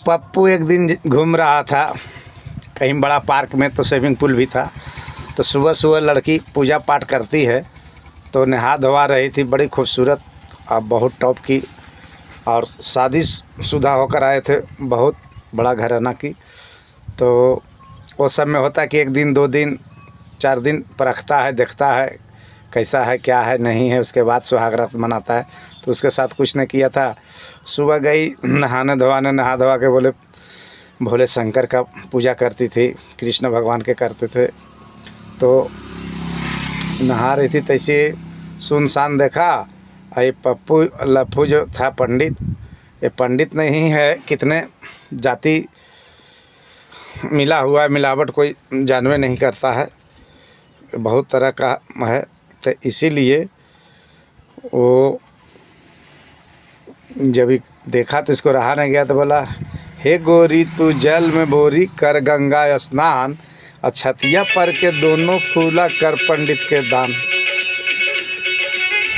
पप्पू एक दिन घूम रहा था कहीं बड़ा पार्क में, तो स्विमिंग पूल भी था। तो सुबह सुबह लड़की पूजा पाठ करती है तो नहा धोवा रही थी, बड़ी खूबसूरत और बहुत टॉप की, और शादीशुदा होकर आए थे, बहुत बड़ा घराना की। तो वो सब में होता है कि एक दिन 2 दिन 4 दिन परखता है, देखता है कैसा है क्या है नहीं है, उसके बाद सुहागरात मनाता है। तो उसके साथ कुछ ने किया था। सुबह गई नहाने धोवाने, नहा धोवा के बोले भोले शंकर का पूजा करती थी, कृष्ण भगवान के करते थे। तो नहा रही थी तैसे सुनसान देखा। ये पप्पू लप्पू जो था पंडित, ये पंडित नहीं है, कितने जाति मिला हुआ है, मिलावट कोई जानवे नहीं करता है, बहुत तरह का है। तो इसीलिए वो जब देखा तो इसको रहा नहीं गया, तो बोला हे गोरी तू जल में बोरी कर गंगा स्नान, और छतिया पर के दोनों फूला कर पंडित के दान।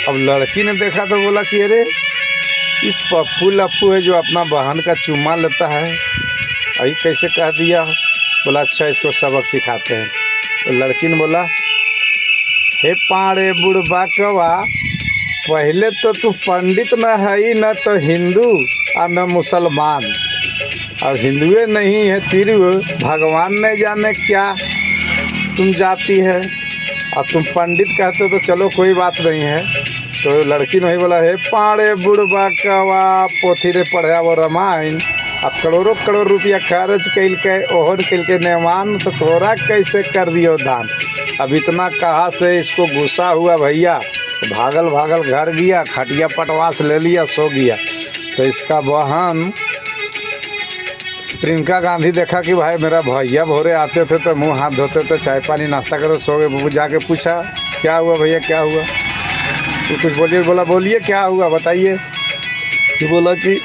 अब लड़की ने देखा तो बोला कि अरे ये पप्पू लप्पू है जो अपना बहन का चुम्मा लेता है, अभी कैसे कह दिया। बोला अच्छा इसको सबक सिखाते हैं। तो लड़की ने बोला हे पाड़े बुढ़बा कवा, पहले तो तू पंडित न है न तो हिंदू और न मुसलमान, और हिंदुए नहीं है तिरु, भगवान ने जाने क्या तुम जाती है, और तुम पंडित कहते हो तो चलो कोई बात नहीं है। तो लड़की ने बोला हे पाड़े बुढ़बा कवा, पोथी रे पढ़ा वो रामायण, अब करोड़ों करोड़ रुपया खर्च कैल के ओहन कैल के नेमान, तो थोड़ा कैसे कर दियो दान। अब इतना कहा से इसको गुस्सा हुआ भैया, तो भागल भागल घर गया, खटिया पटवास ले लिया, सो गया। तो इसका बहन प्रियंका गांधी देखा कि भाई मेरा भैया भोरे आते थे तो मुंह हाथ धोते थे, चाय पानी नाश्ता करते, सो गए। जाके पूछा क्या हुआ भैया क्या हुआ, तो कुछ बोलिए। बोला बोलिए क्या हुआ बताइए। कि बोला कि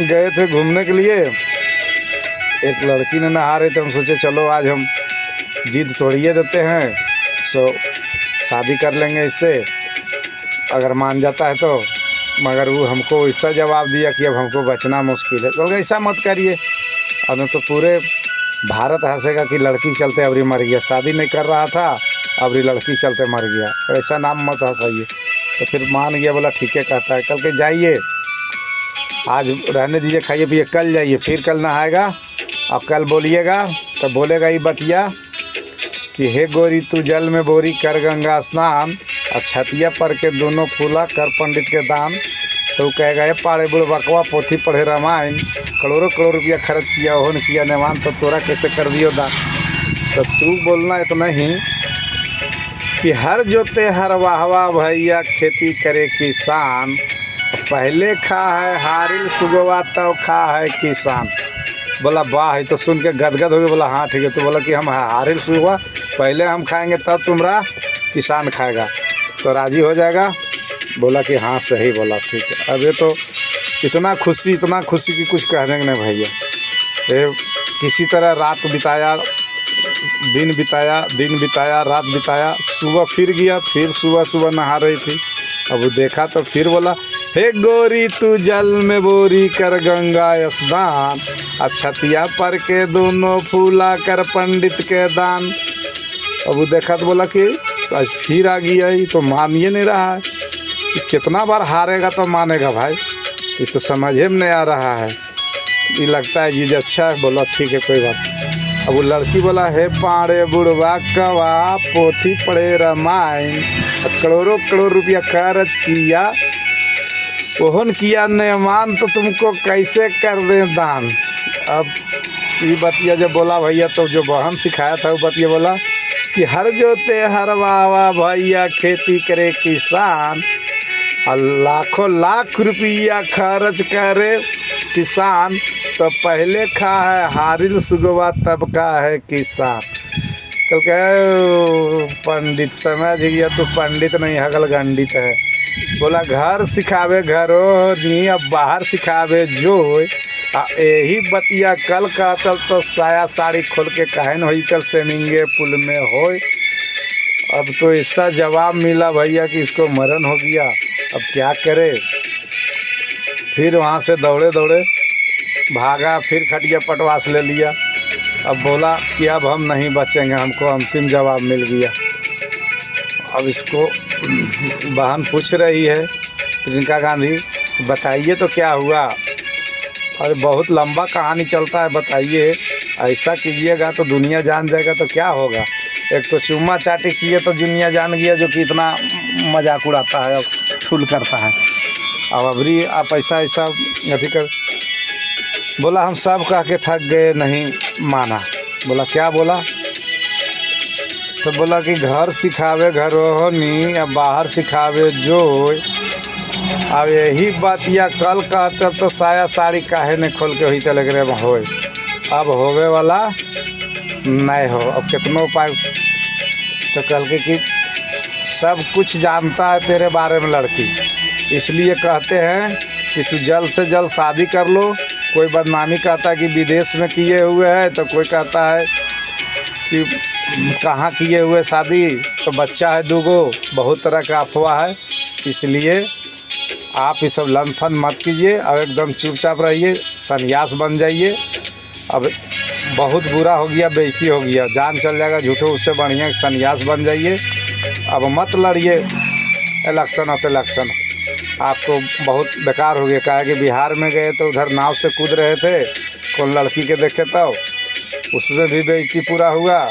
गए थे घूमने के लिए, एक लड़की ने नहा रहे थे, हम सोचे चलो आज हम जिद तोड़िए देते हैं, सो शादी कर लेंगे इससे, अगर मान जाता है तो। मगर वो हमको ऐसा जवाब दिया कि अब हमको बचना मुश्किल है। तो ऐसा मत करिए, और नहीं तो पूरे भारत हंसेगा कि लड़की चलते अबरी मर गया, शादी नहीं कर रहा था अबरी लड़की चलते मर गया, तो ऐसा नाम मत हंसाइए। तो फिर मान गया, बोला ठीक है कहता है, कल के जाइए, आज रहने दीजिए, खाइए पिए, कल जाइए, फिर कल नहाएगा और कल बोलिएगा। तो बोलेगा ये बतिया कि हे गोरी तू जल में बोरी कर गंगा स्नान, और छतिया पर के दोनों फूला कर पंडित के दान। तो कहेगा ये पाड़े बुढ़ बकवा, पोथी पढ़े रामायण, करोड़ों करोड़ रुपया खर्च किया ओहन किया नेमान, तो तोरा कैसे कर दियो दान। तो तू बोलना इतना ही कि हर जोते हर वाहवा भैया, खेती करे किसान, पहले खा है हारिल सुगवा तब खा है किसान। बोला वाह, तो सुन के गदगद हो गए। बोला हाँ ठीक है। तो बोला कि हम हारिल सुगवा पहले हम खाएंगे तब तुम्हारा किसान खाएगा, तो राजी हो जाएगा। बोला कि हाँ सही बोला, ठीक है। अब ये तो इतना खुशी कि कुछ कहने नहीं भैया। ये किसी तरह रात बिताया, दिन बिताया, रात बिताया, सुबह फिर गया, फिर सुबह नहा रही थी। अब वो देखा तो फिर बोला हे गोरी तू जल में बोरी कर गंगा स्नान, और छतिया पर के दोनों फूला कर पंडित के दान। अब वो देखा तो बोला कि आज फिर आ गया, ये तो मानिए नहीं रहा है, कितना बार हारेगा तो मानेगा भाई, ये तो समझे में नहीं आ रहा है, ये लगता है जी अच्छा है। बोला ठीक है कोई बात नहीं। अब वो लड़की बोला हे पाड़े बुढ़वा कवा, पोथी पढ़े रामायण, करोड़ों करोड़ रुपया खर्च किया ओहन किया नेमान, तो तुमको कैसे कर दें दान। अब ये बतिया जब बोला भैया, तो जो बहन सिखाया था वो बतिया बोला कि हर जोते हर वावा भैया, खेती करे किसान, और लाखों लाख रुपया खर्च करे किसान, तो पहले खा है हारिल सुगवा तब का है किसान। कल कहे पंडित समझ गया, तो पंडित नहीं हगल गंडित है। बोला घर सिखावे घरो नी, अब बाहर सिखावे जो, यही बतिया कल का तब तो साया साड़ी खोल के कहन हो कल स्विमिंगे पुल में हो। अब तो ऐसा जवाब मिला भैया कि इसको मरण हो गया, अब क्या करे। फिर वहाँ से दौड़े भागा, फिर खटिया पटवास ले लिया। अब बोला कि अब हम नहीं बचेंगे, हमको अंतिम जवाब मिल गया। अब इसको बहन पूछ रही है प्रियंका गांधी, बताइए तो क्या हुआ। अरे बहुत लंबा कहानी चलता है, बताइए। ऐसा कीजिएगा तो दुनिया जान जाएगा तो क्या होगा। एक तो चुम्मा चाटी किए तो दुनिया जान गया जो कि इतना मजाक उड़ाता है, अब ठुल करता है। अब अबरी आप ऐसा ऐसा अथी कर। बोला हम सब कह के थक गए, नहीं माना। बोला क्या बोला? तो बोला कि घर सिखावे घरोहनी, अब बाहर सिखावे जो। अब यही बात या कल कहते तो साया साड़ी काहे ने खोल के हुई लग रहे हो। अब होवे वाला नहीं हो। अब कितनों उपाय। तो कल के कि सब कुछ जानता है तेरे बारे में लड़की, इसलिए कहते हैं कि तू जल्द से जल्द शादी कर लो। कोई बदनामी कहता है कि विदेश में किए हुए है, तो कोई कहता है कि कहाँ किए हुए शादी, तो बच्चा है दूगो। बहुत तरह का अफवाह है, इसलिए आप ये सब लन फन मत कीजिए और एकदम चुपचाप रहिए, सन्यास बन जाइए। अब बहुत बुरा हो गया, बेइज्जती हो गया, जान चल जाएगा झूठो, उससे बढ़िया सन्यास बन जाइए। अब मत लड़िए इलेक्शन ऑफ इलेक्शन, आपको बहुत बेकार हो गया। कहा कि बिहार में गए तो उधर नाव से कूद रहे थे, कौन लड़की के देखे तो उसमें भी बेइज्जती पूरा हुआ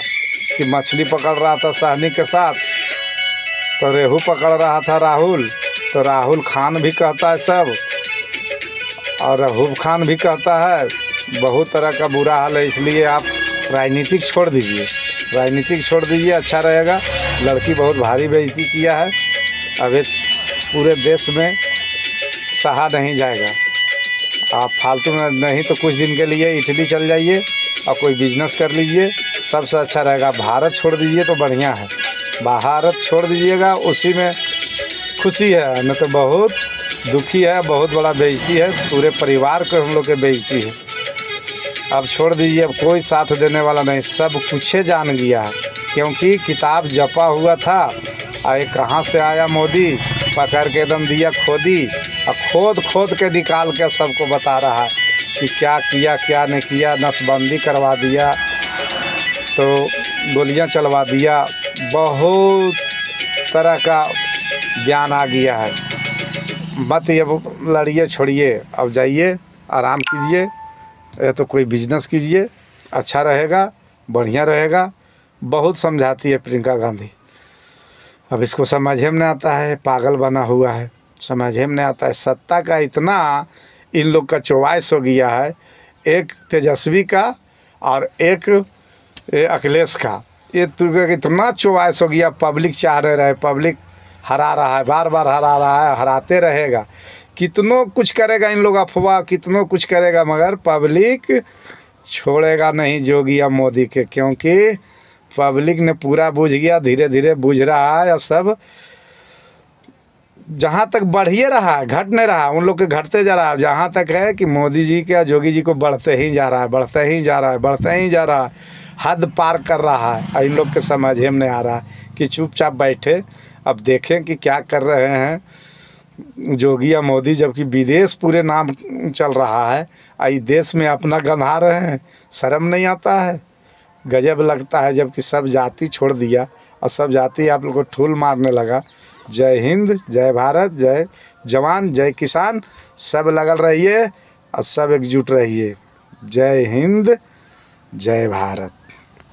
कि मछली पकड़ रहा था सहनी के साथ, तो रेहू पकड़ रहा था राहुल, तो राहुल खान भी कहता है सब, और रहूब खान भी कहता है। बहुत तरह का बुरा हाल है, इसलिए आप राजनीतिक छोड़ दीजिए, राजनीतिक छोड़ दीजिए, अच्छा रहेगा। लड़की बहुत भारी बेइज्जती किया है, अब पूरे देश में सहा नहीं जाएगा। आप फालतू में नहीं तो कुछ दिन के लिए इटली चल जाइए और कोई बिजनेस कर लीजिए, सबसे अच्छा रहेगा। भारत छोड़ दीजिए तो बढ़िया है, भारत छोड़ दीजिएगा, उसी में खुशी है, न तो बहुत दुखी है, बहुत बड़ा बेइज्जती है, पूरे परिवार को हम लोग के बेइज्जती है। अब छोड़ दीजिए, अब कोई साथ देने वाला नहीं, सब कुछ जान गया है, क्योंकि किताब जपा हुआ था। और कहाँ से आया मोदी, पकड़ के एकदम दिया खोदी, और खोद खोद के निकाल के सबको बता रहा है कि क्या किया क्या नहीं किया। नसबंदी करवा दिया, तो गोलियां चलवा दिया, बहुत तरह का बयान आ गया है। मत ये लड़िए, छोड़िए, अब जाइए आराम कीजिए, या तो कोई बिजनेस कीजिए, अच्छा रहेगा, बढ़िया रहेगा। बहुत समझाती है प्रियंका गांधी, अब इसको समझ में नहीं आता है, पागल बना हुआ है, समझ में नहीं आता है। सत्ता का इतना इन लोग का चॉइस हो गया है, एक तेजस्वी का और एक अखिलेश का, ये इतना चॉइस हो गया। पब्लिक चाह रहे, पब्लिक हरा रहा है, बार बार हरा रहा है, हराते रहेगा। कितनों कुछ करेगा इन लोग, अफवाह कितनों कुछ करेगा, मगर पब्लिक छोड़ेगा नहीं जोगी या मोदी के, क्योंकि पब्लिक ने पूरा बुझ गया, धीरे धीरे बुझ रहा है। अब सब जहाँ तक बढ़ ही रहा है, घट नहीं रहा, उन लोग के घटते जा रहा है। जहाँ तक है कि मोदी जी का जोगी जी को बढ़ते ही जा रहा है, बढ़ते ही जा रहा है, बढ़ते ही जा रहा है, हद पार कर रहा है। इन लोग के समझ में नहीं आ रहा है कि चुपचाप बैठे, अब देखें कि क्या कर रहे हैं जोगी या मोदी, जबकि विदेश पूरे नाम चल रहा है, इस देश में अपना गंधा रहे हैं, शर्म नहीं आता है, गजब लगता है। जबकि सब जाति छोड़ दिया और सब जाति आप लोग को ठूल मारने लगा। जय हिंद, जय भारत, जय जवान, जय किसान, सब लगल रहिए और सब एकजुट रहिए। जय हिंद, जय भारत।